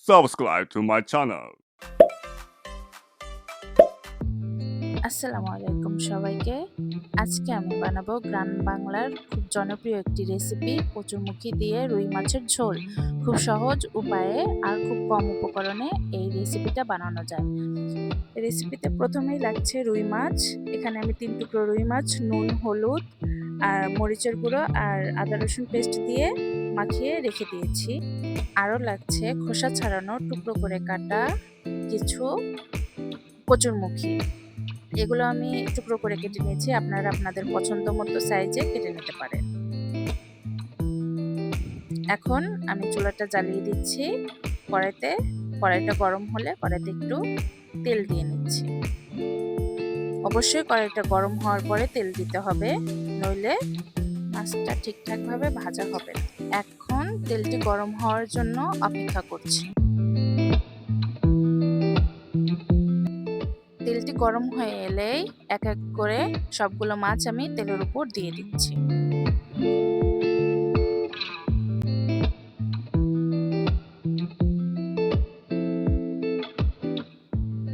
subscribe to my channel. আসসালামু আলাইকুম সবাইকে। আজকে আমি বানাবো গ্রাম বাংলার খুব জনপ্রিয় একটি রেসিপি কচুরমুখী দিয়ে রুই মাছের ঝোল। খুব সহজ উপায়ে আর খুব কম উপকরণে এই রেসিপিটা বানানো যায়। রেসিপিতে প্রথমেই লাগছে রুই মাছ। এখানে আমি 3 টুকরো রুই মাছ নুন, হলুদ আর মরিচের গুঁড়ো আর আদা রসুন পেস্ট দিয়ে মাখিয়ে রেখে দিয়েছি। আরও লাগছে খোসা ছাড়ানো টুকরো করে কাটা কিছু কচুরমুখী। এগুলো আমি টুকরো করে কেটে নিয়েছি, আপনারা আপনাদের পছন্দ মতো সাইজে কেটে নিতে পারেন। এখন আমি চুলাটা জ্বালিয়ে দিচ্ছি। কড়াইটা গরম হলে কড়াইতে একটু তেল দিয়ে নিচ্ছি। অবশ্যই কড়াইটা গরম হওয়ার পরে তেল দিতে হবে, নইলে মাছটা ঠিকঠাকভাবে ভাজা হবে না। এখন তেলটি গরম হওয়ার জন্য অপেক্ষা করছি। তেলটি গরম হয়ে এলেই এক এক করে সবগুলো মাছ আমি তেলের উপর দিয়ে দিচ্ছি।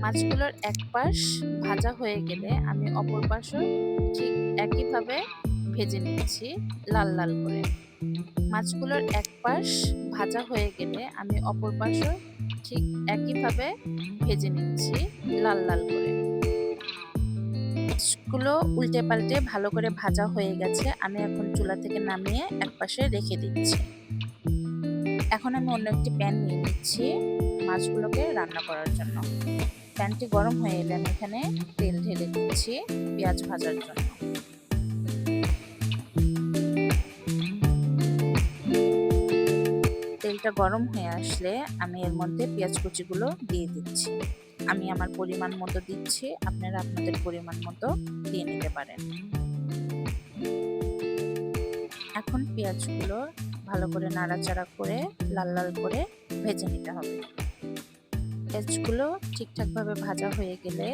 মাছগুলোর এক পাশ ভাজা হয়ে গেলে আমি অপর পাশও ঠিক একইভাবে ভেজে নিচ্ছি লাল লাল করে। মাছগুলোর এক পাশ ভাজা হয়ে গেলে আমি অপর পাশও ঠিক একইভাবে ভেজে নিচ্ছি লাল লাল করে। মাছগুলো উল্টে পাল্টে ভালো করে ভাজা হয়ে গেছে। আমি এখন চুলা থেকে নামিয়ে এক পাশে রেখে দিচ্ছি। এখন আমি অন্য একটি প্যান নিয়ে নিচ্ছি মাছগুলোকে রান্না করার জন্য। প্যানটি গরম হয়ে এলে আমি এখানে তেল ঢেলে দিচ্ছি পেঁয়াজ ভাজার জন্য। তেলটা গরম হয়ে আসলে আমি এর মধ্যে পেঁয়াজ কুচিগুলো দিয়ে দিচ্ছি। আমি আমার পরিমাণ মতো দিচ্ছি, আপনারা আপনাদের পরিমাণ মতো দিয়ে নিতে পারেন। এখন পেঁয়াজগুলো ভালো করে নাড়াচাড়া করে লাল লাল করে ভেজে নিতে হবে। পেঁয়াজগুলো ঠিকঠাকভাবে ভাজা হয়ে গেলে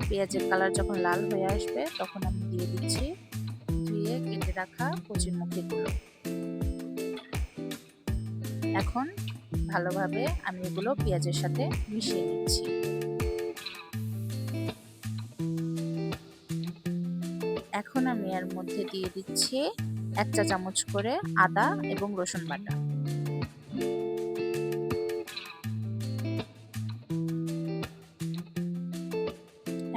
পেঁয়াজের কালার যখন লাল হয়ে আসবে তখন আমি দিয়ে দিচ্ছি ধুয়ে কেটে রাখা কচুরমুখীগুলো। এখন ভালোভাবে আমি এগুলো পেঁয়াজের সাথে মিশিয়ে নিচ্ছি। এখন আমি এর মধ্যে দিয়ে দিচ্ছি 1 চা চামচ করে আদা এবং রসুন বাটা।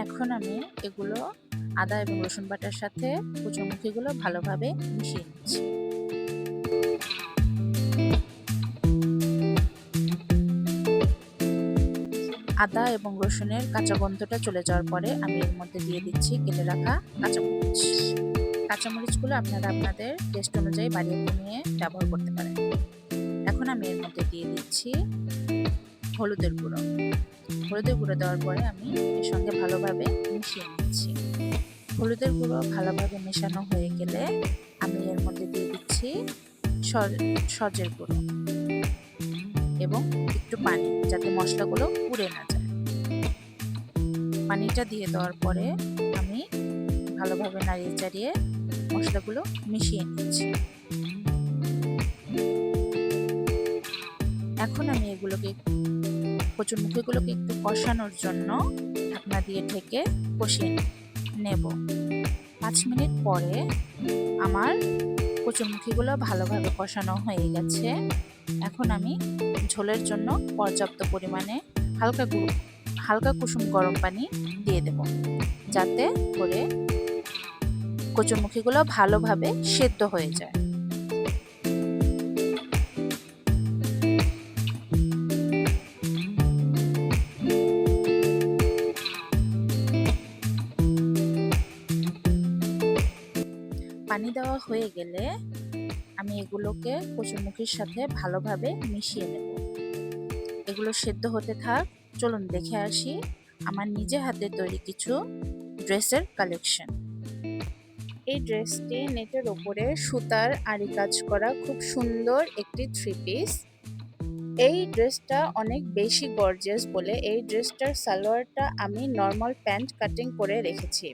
এখন আমি এগুলো আদা এবং রসুন বাটার সাথে কচুরমুখীগুলো ভালোভাবে মিশিয়ে নিচ্ছি। আদা এবং রসুনের কাঁচা গন্ধটা চলে যাওয়ার পরে আমি এর মধ্যে দিয়ে দিচ্ছি কেটে রাখা কাঁচামরিচ। কাঁচামরিচগুলো আপনারা আপনাদের টেস্ট অনুযায়ী বাড়িয়ে কমিয়ে ব্যবহার করতে পারেন। এখন আমি এর মধ্যে দিয়ে দিচ্ছি হলুদের গুঁড়ো। হলুদের গুঁড়ো দেওয়ার পরে আমি এর সঙ্গে ভালোভাবে মিশিয়ে নিচ্ছি। হলুদের গুঁড়ো ভালোভাবে মেশানো হয়ে গেলে আমি এর মধ্যে দিয়ে দিচ্ছি সজের গুঁড়ো এবং একটু পানি, যাতে মশলাগুলো পুড়ে না যায়। পানিটা দিয়ে দেওয়ার পরে আমি ভালোভাবে নাড়িয়ে চাড়িয়ে মশলাগুলো মিশিয়ে নিচ্ছি। এখন আমি এগুলোকে কচুরমুখীগুলোকে একটু কষানোর জন্য ঢাকনা দিয়ে ঢেকে কষিয়ে নেব। 5 মিনিট পরে আমার কচুরমুখীগুলো ভালোভাবে কষানো হয়ে গেছে। এখন আমি ঝোলের জন্য পর্যাপ্ত পরিমাণে হালকা কুসুম গরম পানি দিয়ে দেব, যাতে করে কচুরমুখীগুলো ভালোভাবে সেদ্ধ হয়ে যায়। পানি দেওয়া হয়ে গেলে আমি এগুলোকে কচুরমুখীর সাথে ভালোভাবে মিশিয়ে নেব। এগুলো সেদ্ধ হতে থাক। চলুন দেখে আসি আমার নিজে হাতে তৈরি কিছু ড্রেসের কালেকশন। এই ড্রেসটি নেটের ওপরে সুতার আরি কাজ করা খুব সুন্দর একটি 3 পিস। এই ড্রেসটা অনেক বেশি গর্জিয়াস বলে এই ড্রেসটার সালোয়ারটা আমি নর্মাল প্যান্ট কাটিং করে রেখেছি।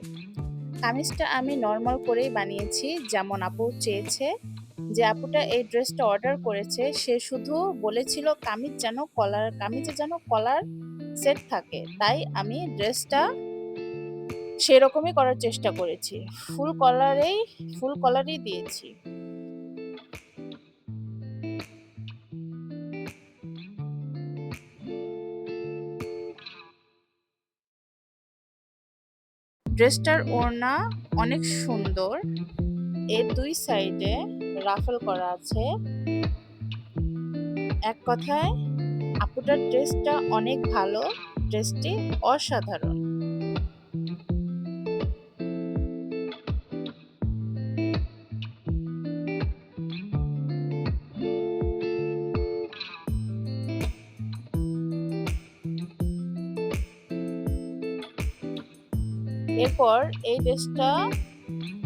কামিজটা আমি নর্মাল করেই বানিয়েছি, যেমন আপু চেয়েছে যে আপুটা এই ড্রেসটা অর্ডার করেছে সে শুধু বলেছিল কামিজে যেন কলার সেট থাকে, তাই আমি ড্রেসটা সেরকমই করার চেষ্টা করেছি, ফুল কলারই দিয়েছি। ড্রেসটার ওড়না অনেক সুন্দর, এর দুই সাইডে রাফেল করা আছে। এক কথায় আপুটার ড্রেসটা অনেক ভালো, ড্রেসটি অসাধারণ। এরপর এই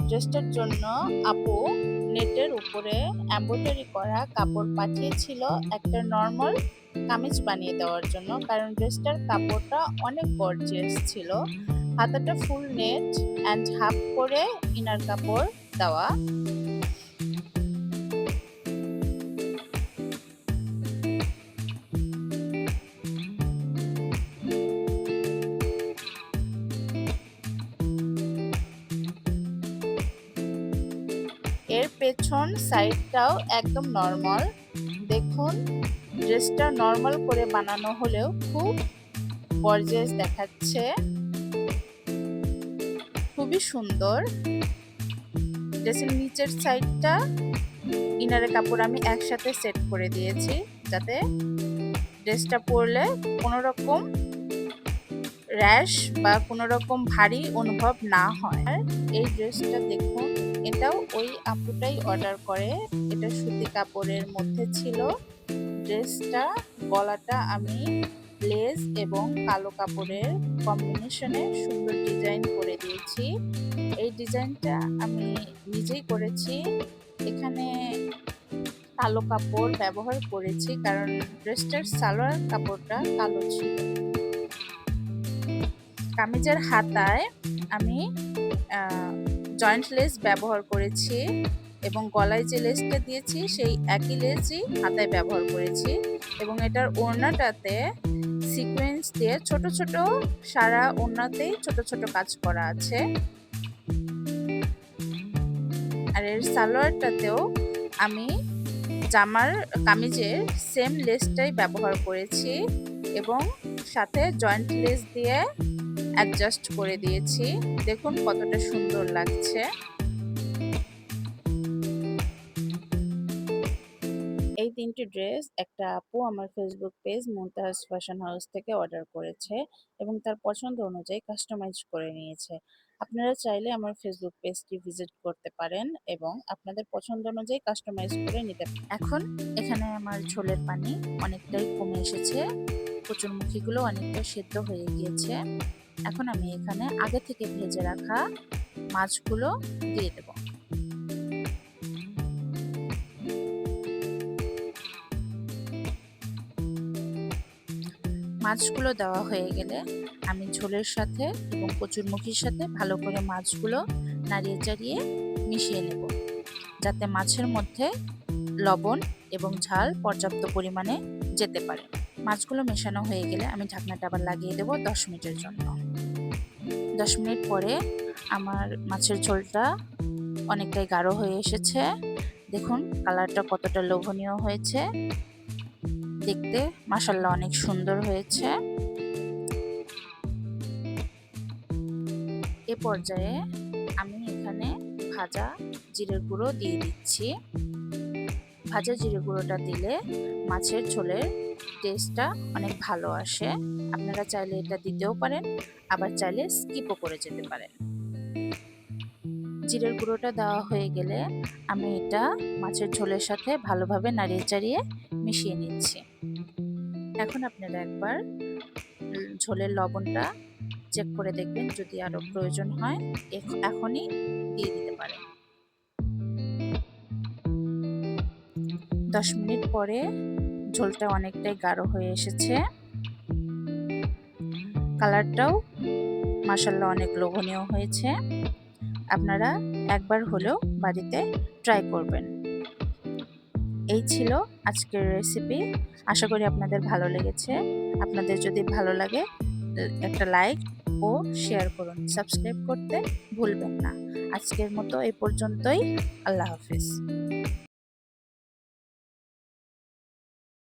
ড্রেসটার জন্য আপু নেটের উপরে এমব্রয়ডারি করা কাপড় পাঠিয়েছিল একটা নর্মাল কামিজ বানিয়ে দেওয়ার জন্য, কারণ ড্রেসটার কাপড়টা অনেক গর্জিয়াস ছিল। হাতাটা ফুল নেট অ্যান্ড হাফ করে ইনার কাপড় দেওয়া। এর পেছন সাইডটাও একদম নর্মাল। দেখুন ড্রেসটা নর্মাল করে বানানো হলেও খুব গর্জিয়াস দেখাচ্ছে, খুবই সুন্দর। ড্রেসের নিচের সাইডটা ইনারের কাপড় আমি একসাথে সেট করে দিয়েছি যাতে ড্রেসটা পরলে কোনো রকম র্যাশ বা কোনো রকম ভারী অনুভব না হয়। আর এই ড্রেসটা দেখুন, এটাও ওই আপুটাই অর্ডার করে, এটা সুতি কাপড়ের মধ্যে ছিল। ড্রেসটা গলাটা আমি লেস এবং কালো কাপড়ের কম্বিনেশনে সুন্দর ডিজাইন করে দিয়েছি। এই ডিজাইনটা আমি নিজেই করেছি। এখানে কালো কাপড় ব্যবহার করেছি কারণ ড্রেসটার সালোয়ার কাপড়টা কালো ছিল। কামিজের হাতায় আমি জয়েন্ট লেস ব্যবহার করেছি এবং গলায় যে লেসটা দিয়েছি সেই একই লেসই হাতায় ব্যবহার করেছি, এবং এটার ওড়নাটাতে সিকোয়েন্স দিয়ে ছোট ছোট সারা ওড়নাতেই ছোট ছোট কাজ করা আছে। আর এর সালোয়ারটাতেও আমি কামিজের সেম লেসটাই ব্যবহার করেছি এবং সাথে জয়েন্ট লেস দিয়ে অ্যাডজাস্ট করে দিয়েছি। দেখুন কতটা সুন্দর লাগছে। এই ৩টি ড্রেস একটা আপু আমার Facebook page Mumtaz fashion house থেকে অর্ডার করেছে এবং তার পছন্দ অনুযায়ী কাস্টমাইজ করে নিয়েছে। আপনারা চাইলে আমার ফেসবুক পেজটি ভিজিট করতে পারেন এবং আপনাদের পছন্দ অনুযায়ী কাস্টমাইজ করে নিতে পারেন। এখন এখানে আমার ঝোলের পানি অনেকটাই কমে এসেছে, কচুরমুখীগুলো অনেকটা সেদ্ধ হয়ে গিয়েছে। এখন আমি এখানে আগে থেকে ভেজে রাখা মাছগুলো দিয়ে দেব। মাছগুলো দেওয়া হয়ে গেলে আমি ঝোলের সাথে এবং কচুরমুখির সাথে ভালো করে মাছগুলো নাড়িয়ে চাড়িয়ে মিশিয়ে নেব যাতে মাছের মধ্যে লবণ এবং ঝাল পর্যাপ্ত পরিমাণে যেতে পারে। মাছগুলো মেশানো হয়ে গেলে আমি ঢাকনাটা আবার লাগিয়ে দেব 10 মিনিটের জন্য। 10 মিনিট পরে আমার মাছের ঝোলটা অনেকটাই গাঢ় হয়ে এসেছে। দেখুন কালারটা কতটা লোভনীয় হয়েছে, দেখতে মাশাআল্লাহ অনেক সুন্দর হয়েছে। এ পর্যায়ে আমি এখানে ভাজা জিরের গুঁড়ো দিয়ে দিচ্ছি। ভাজা জিরে গুঁড়োটা দিলে মাছের ঝোলের টেস্টটা অনেক ভালো আসে। আপনারা চাইলে এটা দিতেও পারেন, আবার চাইলে স্কিপও করে যেতে পারেন। জিরের গুঁড়োটা দেওয়া হয়ে গেলে আমি এটা মাছের ঝোলের সাথে ভালোভাবে নাড়িয়ে চাড়িয়ে মিশিয়ে নিচ্ছি। এখন আপনারা একবার ঝোলের লবণটা চেক করে দেখবেন, যদি আরও প্রয়োজন হয় এখনই দিয়ে দিতে পারেন। 10 মিনিট পরে ঝোলটা অনেকটাই গাঢ় হয়ে এসেছে, কালারটাও মাশাআল্লাহ অনেক লোভনীয় হয়েছে। আপনারা একবার হলেও বাড়িতে ট্রাই করবেন। এই ছিল আজকের রেসিপি। আশা করি আপনাদের ভালো লেগেছে। আপনাদের যদি ভালো লাগে একটা লাইক ও শেয়ার করুন। সাবস্ক্রাইব করতে ভুলবেন না। আজকের মতো এই পর্যন্তই। আল্লাহ হাফেজ।